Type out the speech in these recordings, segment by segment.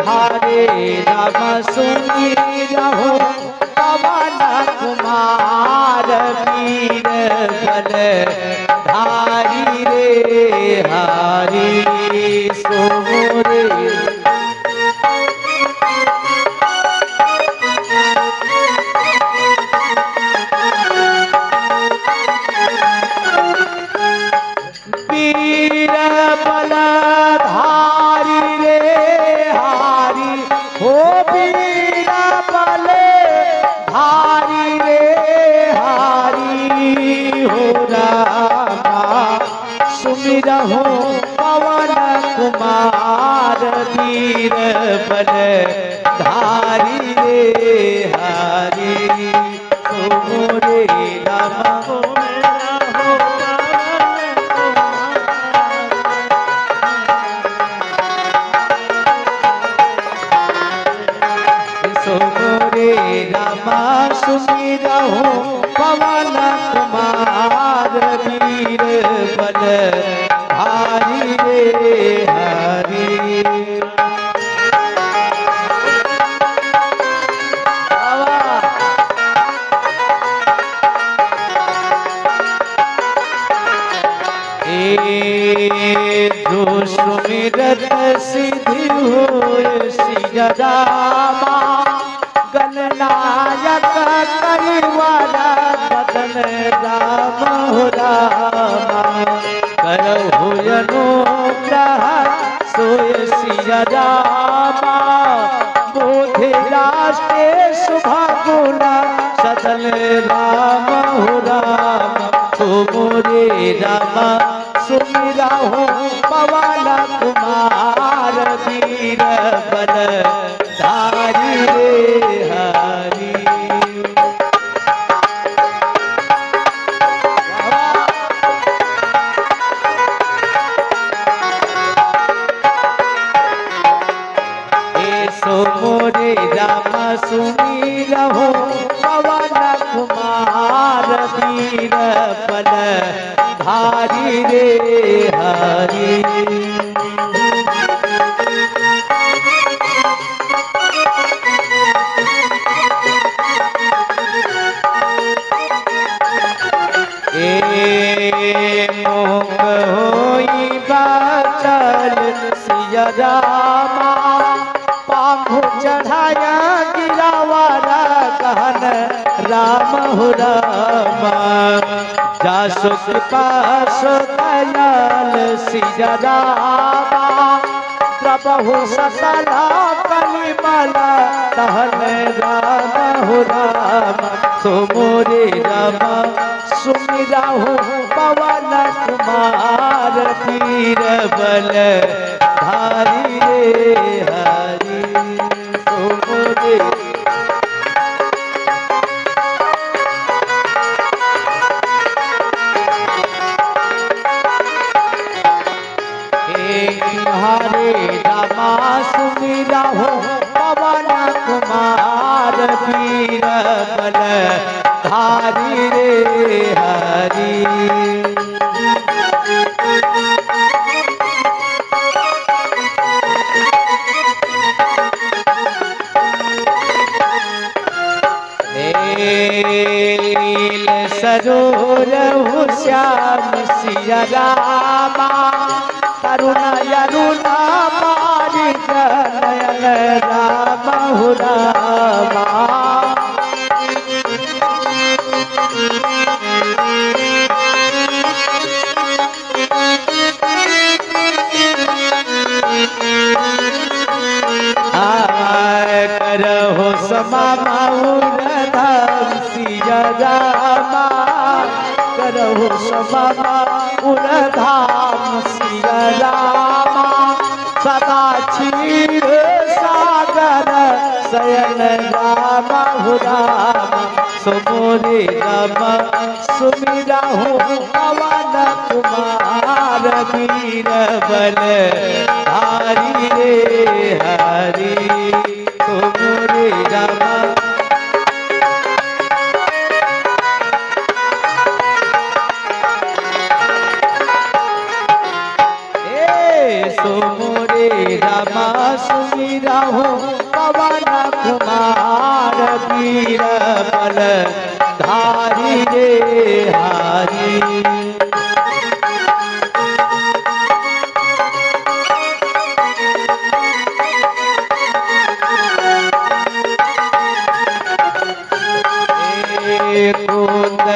हरे राम सुमिरहु पवन कुमार वीर बल धारी रे हरि सुमुरे वीर बल धारी रे हरि हो वीर बल धारी रे हरि हो रामा सुमिरहु पवन कुमार वीर बल धारी रे हरि सुमुरे राम रामा सुमिरहु पवन कुमार वीर बल धारी रे हरि जो सुमिरत सिद्धि होय सिया रामा गणनायक कलिवर बदन राम हो रामा करहु अनुग्रह सोय सिया रामा बोधि राष्ट्रे शुभ गुण सदन राम हो रामा तुमरे रामा सुमिरहु पवन कुमार वीर बल धारी रे हरि सो मोरे राम सुमिरहु पवन कुमार वीर बल धारी रे हरि मोह होई बाचल सिया रामा पाखु चढ़ाया गिरावारा कहन राम हो रामा जासु कृपा सो दयाल सिया रामा प्रभु सकला कलिमल कहन राम हो रामा तुमरे रामा सुमिरहु पवन कुमार वीर बल धारी रे हरि तुमरे हरे रामा सुमिरहु पवन कुमार वीर बल धारी रे हरि नील सरोरहु श्याम सिया रामा करुण यरुणा मारि नयन राम हो रामा करहो समाउर धाम सिया रामा करहो समाउर धाम सिया रामा सदा क्षीर सागर शयन राम हो रामा सुमोरे राम सुमिरहु पवन कुमार वीर बल धारी रे हरि तुमरे राम सो मोरे रामा सुमिरा हो पवन कुमार वीर बल धारी रे हारी।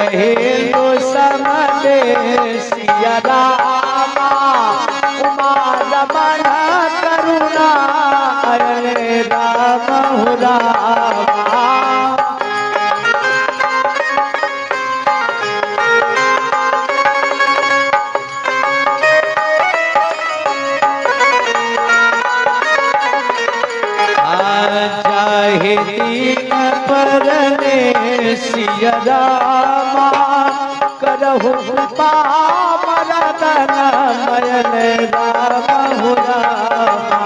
हेलो समदे सिया रामा उमा रमण करुणा अरे राम हो रामा। चाहे दीन परने सिया रामा करहु कृपा मरदन मयन राम हो रामा।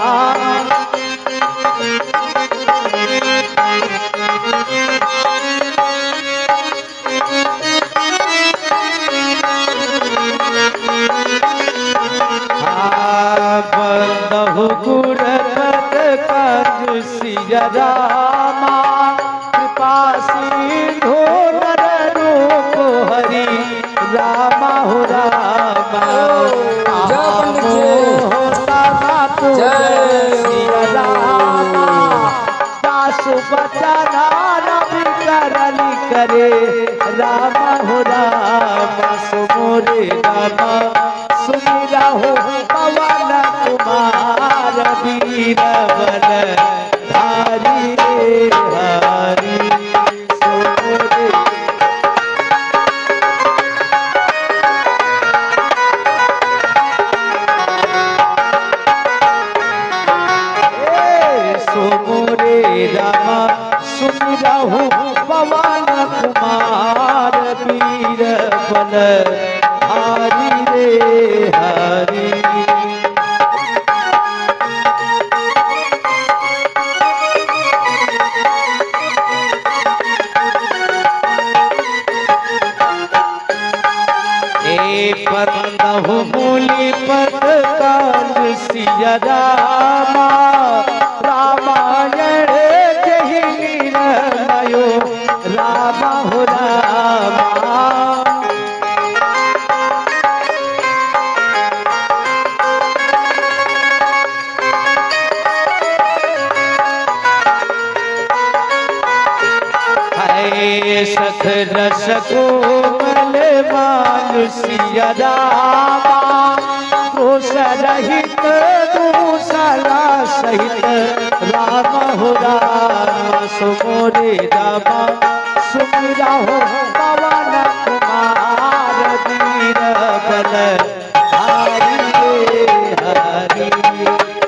बंदहु गुर कंज सिया रामा कृपा सिंधु नर रूप हरि रामा हो रामा। सिया रामा दासु बचना रवि करली करे रामा हो रामा। सो मोरे रामा सुमिरा हो पवन कुमार वीर बल धारी रे हारी। सो मोरे सो मोरे रामा सुमिरा हो पवन कुमार वीर बल धारी रे हारी। बंदहु मूली पद काल सिया रामा रामायण जहि निरमयो रामा हो रामा। सख रस कोमल मान सिया रामा दोष रहित दूसरा सहित राम हो रामा। सो मोरे रामा सुमिरा हो पवन कुमार वीर बल धारी रे हरि।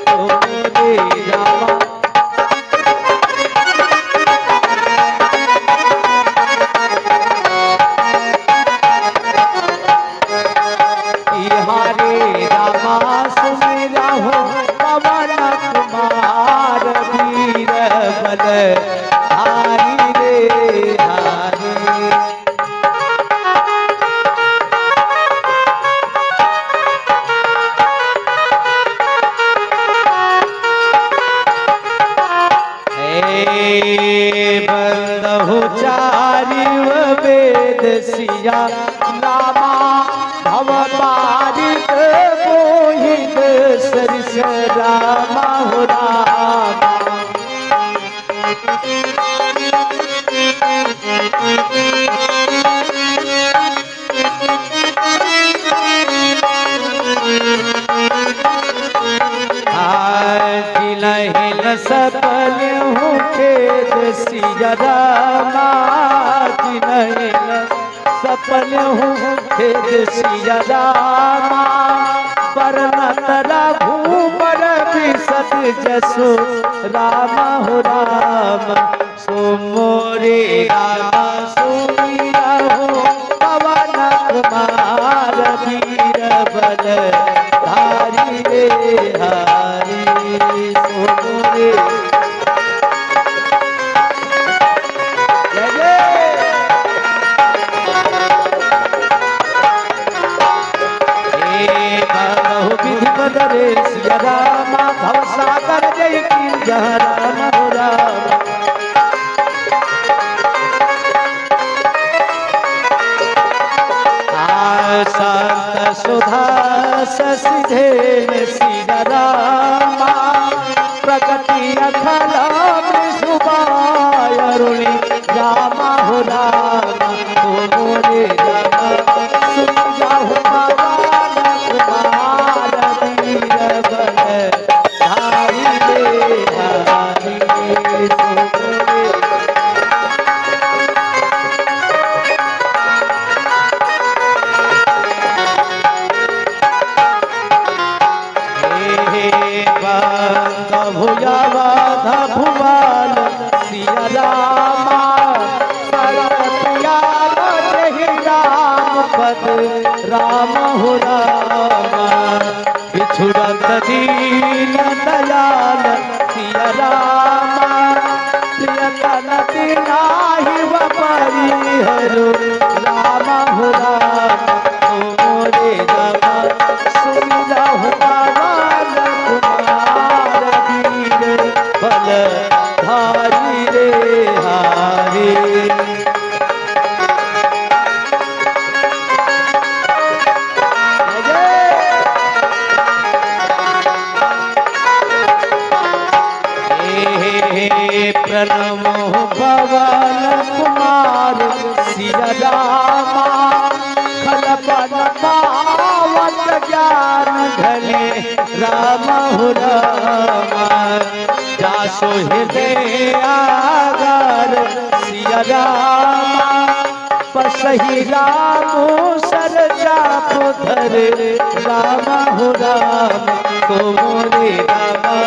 सो मोरे रामा हरे रामा सुमिरा हो पवन कुमार वीर बल धारी रे हारी। बंदहु चारि वेद सिया रामा भव बारिक मोहित सरिस रामा हो रामा। जिलहिल सपन हूँ खेद सिया रामा जिलहिल सपन हूँ खेद सिया रामा। परनत रघुबर बिसत जसो रामा हो रामा। सो मोरे रामा सुमिरा हो पवन कुमार वीर बल धारी रे हारी। सो मोरे विधिवत सुंदर सिया रामा भव सागर जय की जहाँ राम हो राम। शांत सुधा ससिधे सिया रामा प्रगति अखला विष्णुबाय अरुणि रामा हो रामा तो मोरे रामा सुन जाहु पवन कुमार वीर बल धारी रे हारी सो मोरे। भुजावाध भुवन सिया रामा सरपिया जहि राम पद राम हो रामा बिछुड़त दीन दयाल सिया रामा प्रियतन तिनाहि परिहरो राम हो रामा तो मोरे रामा सुन जाहु पवन कुमार वीर बल धारी रे हारी। प्रणमो पवन कुमार सिया रामा खलपन पावत ज्ञान घने राम हो रामा जासो हृदय आगर सिया रामा पसही राम सर चाप धर राम हो राम तो मोरे रामा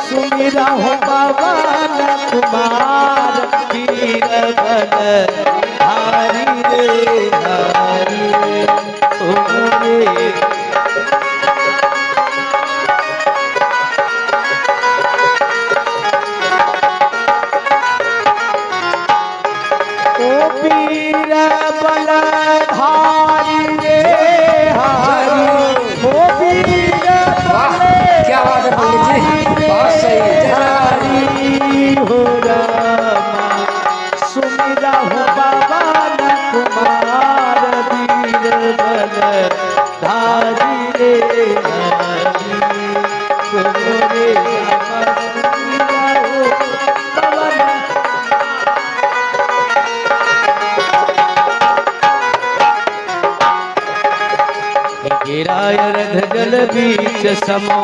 सुमिरा हो पवन कुमार वीर बल हारी रे हारी तो मोरे। वीर बल धारी रे हारी ओ वीर क्या बात है पंडित जी, बहुत सही हारी हो रामा सुमिरा हो पवन कुमार वीर बल धारी रे हारी मोरे रामा सुमिरा हो पवन। गिराय रध जल बीच समो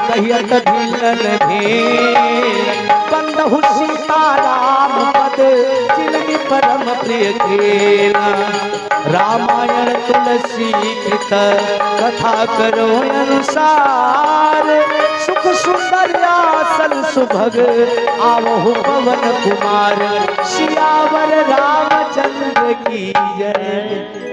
कहियत भिलन भें बंधु सीताराम पद जिनकी परम प्रिय खेला रामायण तुलसी कृत कथा करो अनुसार सुख सुंदर आसन सुभग आवहु पवन कुमार सियावर रामचंद्र की जय।